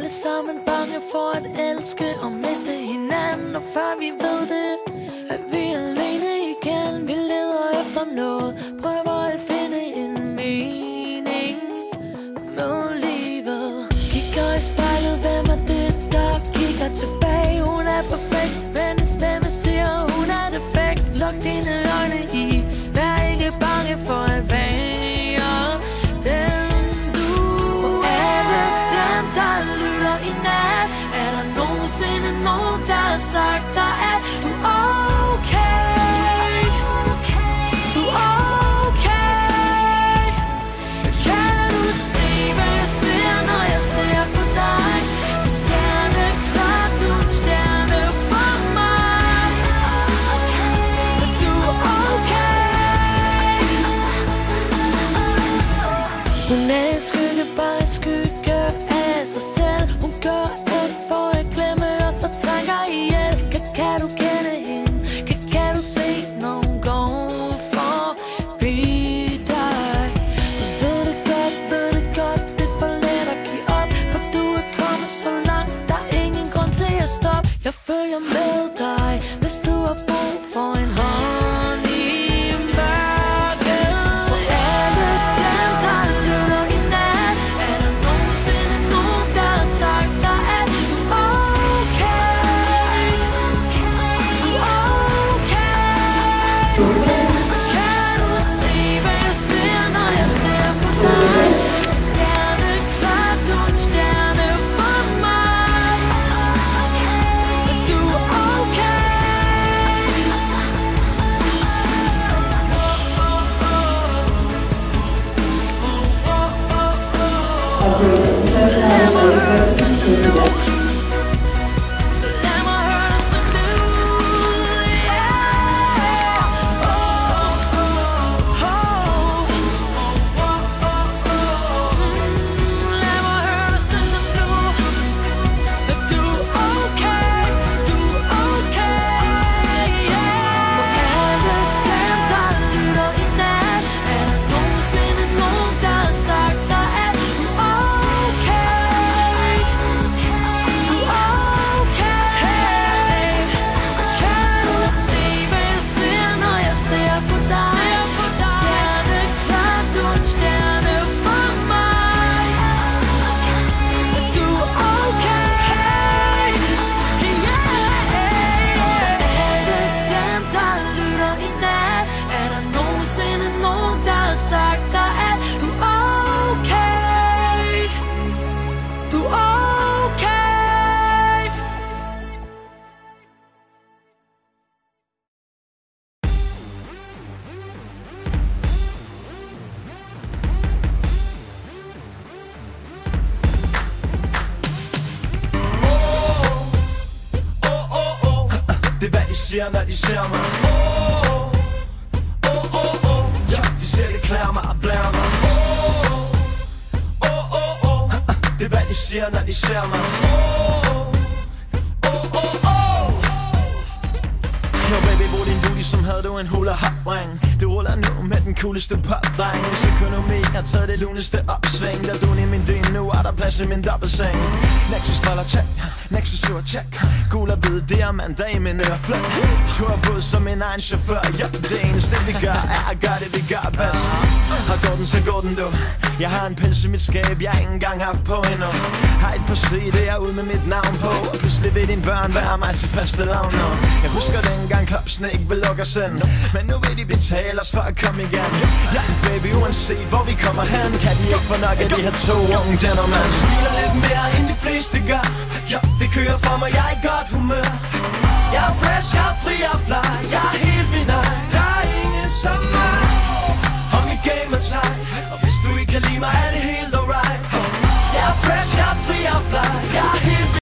alle sammen bange for at elske og miste hinanden. Og før vi ved det, er vi alene igen. Vi leder efter noget, prøver at finde en mening med livet. Kigger i spejlet, hvem er det, der kigger tilbage? Hun er perfekt, men en stemme siger, hun er defekt. Luk dine øjne i, vær ikke bange for at være den du er. Dem, der lytter i nat, er der nogensinde nogen, der har sagt dig, at du er okay? Du er okay. Kan du se, hvad jeg ser, når jeg ser på dig? Du er stjerneklar, du er en stjerne for mig. Men du er okay. Hun er en skygge, bare en skygge af sig selv. Hun gør alt for at glemme os, der trænger ihjel. Kan du kende hende? Kan du se, når hun går forbi dig? Du ved det godt, det er for let at give op. For du er kommet så langt, der er ingen grund til at stoppe. Jeg følger med dig, hvis du har brug for en hånd i mørket. For alle dem, der lytter i nat, er der nogensinde nogen, der har sagt dig, at du er okay? Du er okay. Kan du se, hvad jeg ser, når jeg ser på dig? Du er stjerneklar, du er en stjerne for mig. Men du er okay. Lad mig høre dig som du er. Lad mig høre dig som du Lad mig høre dig som du er. Du er okay, du er okay. For alle dem, der lytter i nat, er der nogensinde nogen, der har sagt dig, at du er okay? Du er okay. Kan du se, hvad jeg ser, når jeg ser på dig? Stjerneklar, du er en stjerne for mig. Men du er okay. Alle dem, der lytter i nat, er der nogensinde nogen, der har sagt dig, at du er okay? Du er okay. Det er hvad I siger, når de ser mig. Ja, de ser det klæder mig og blærer mig. Det er hvad de siger, når de ser mig. Yo baby, hvor din booty, som havde du en hula hop ring. Det ruller nu med den cooleste popdreng. Hvis økonomi har taget det luneste opsving. Der du i min dyn, nu er der plads i min dobbeltseng. Nexus folder check, Nexus sur check. Gul og hvid diamant, i min ørefløj. Turbod som min egen chauffør. Ja, det eneste vi gør, er at gøre det vi gør bedst. Og går den, så går den du. Jeg har en pels i mit skab, jeg har ikke engang haft på endnu. Har et par CD'er ud med mit navn på. Og pludselig vil dine børn være mig til fastelavn nu. Jeg husker dengang klopsene ikke vil lukke os ind. Men nu vil de betale os for at komme igen. Ja, baby, uanset hvor vi kommer hen, kan de ikke få nok af de her to unge gentlemen. Smiler lidt mere end de fleste gør. Ja, det kører for mig, jeg er i godt humør. Jeg er fresh, jeg er fri, jeg er fly.